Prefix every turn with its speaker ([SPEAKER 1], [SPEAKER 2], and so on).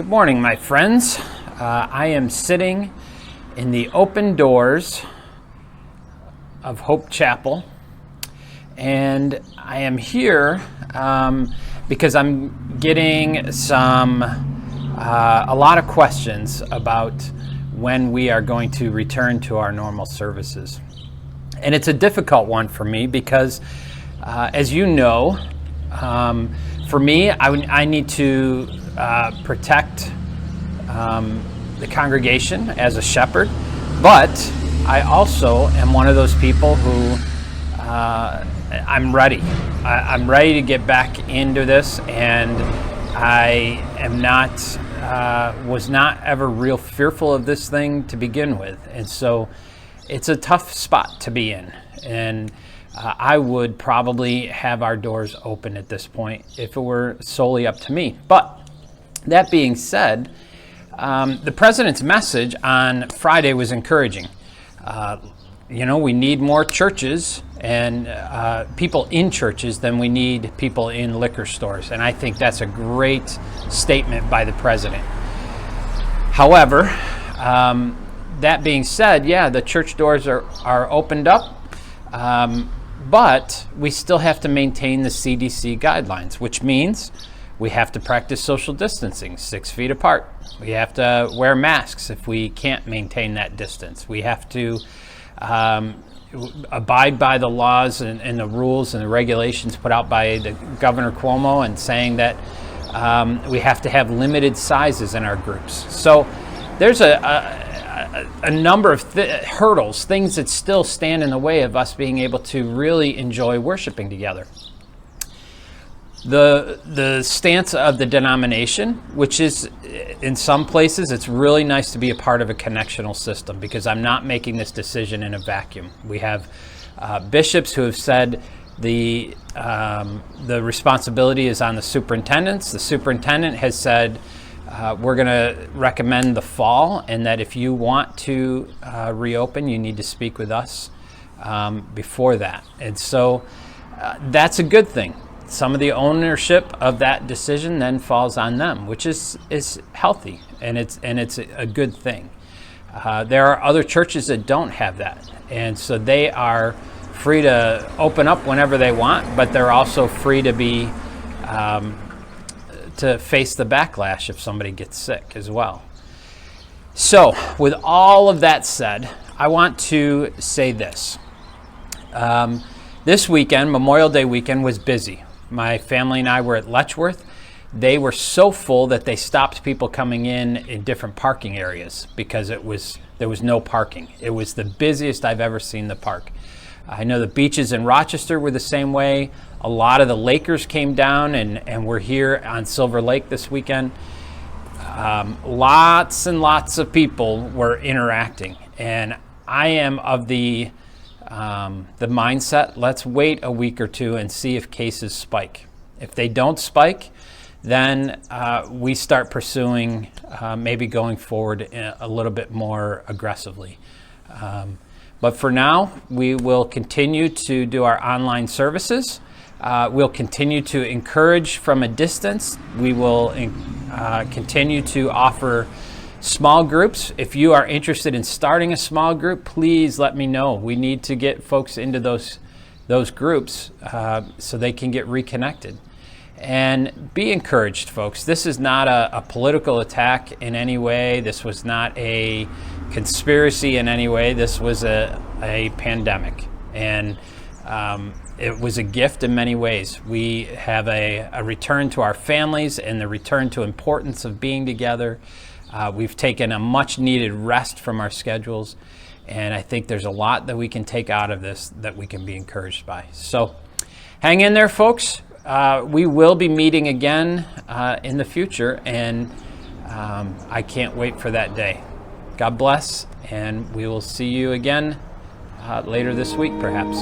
[SPEAKER 1] Good morning, my friends. I am sitting in the open doors of Hope Chapel, and I am here because I'm getting a lot of questions about when we are going to return to our normal services. And it's a difficult one for me because, as you know, for me, I need to protect the congregation as a shepherd, but I also am one of those people who I'm ready. I'm ready to get back into this, and I am not, was not ever real fearful of this thing to begin with, and so it's a tough spot to be in, and I would probably have our doors open at this point if it were solely up to me. But that being said, the president's message on Friday was encouraging. We need more churches and people in churches than we need people in liquor stores. And I think that's a great statement by the president. However, that being said, the church doors are opened up. But we still have to maintain the CDC guidelines, which means we have to practice social distancing, 6 feet apart. We have to wear masks if we can't maintain that distance. We have to abide by the laws and the rules and the regulations put out by the Governor Cuomo, and saying that we have to have limited sizes in our groups. So there's a number of hurdles, things that still stand in the way of us being able to really enjoy worshiping together. The stance of the denomination, which is in some places, it's really nice to be a part of a connectional system because I'm not making this decision in a vacuum. We have bishops who have said the responsibility is on the superintendents. The superintendent has said we're going to recommend the fall, and that if you want to reopen, you need to speak with us before that. And so that's a good thing. Some of the ownership of that decision then falls on them, which is healthy, and it's a good thing. There are other churches that don't have that, and so they are free to open up whenever they want, but they're also free to be to face the backlash if somebody gets sick as well. So with all of that said, I want to say this. This weekend, Memorial Day weekend, was busy. My family and I were at Letchworth. They were so full that they stopped people coming in different parking areas because there was no parking. It was the busiest I've ever seen the park. I know the beaches in Rochester were the same way. A lot of the Lakers came down and were here on Silver Lake this weekend. Lots and lots of people were interacting. And I am of the mindset, let's wait a week or two and see if cases spike. If they don't spike, then we start pursuing maybe going forward a little bit more aggressively. But for now, we will continue to do our online services. We'll continue to encourage from a distance. We will continue to offer small groups. If you are interested in starting a small group, please let me know. We need to get folks into those groups so they can get reconnected. And be encouraged, folks. This is not a political attack in any way. This was not a conspiracy in any way. This was a pandemic. And it was a gift in many ways. We have a return to our families and the return to importance of being together. We've taken a much needed rest from our schedules. And I think there's a lot that we can take out of this that we can be encouraged by. So hang in there, folks. We will be meeting again in the future, and I can't wait for that day. God bless, and we will see you again later this week, perhaps.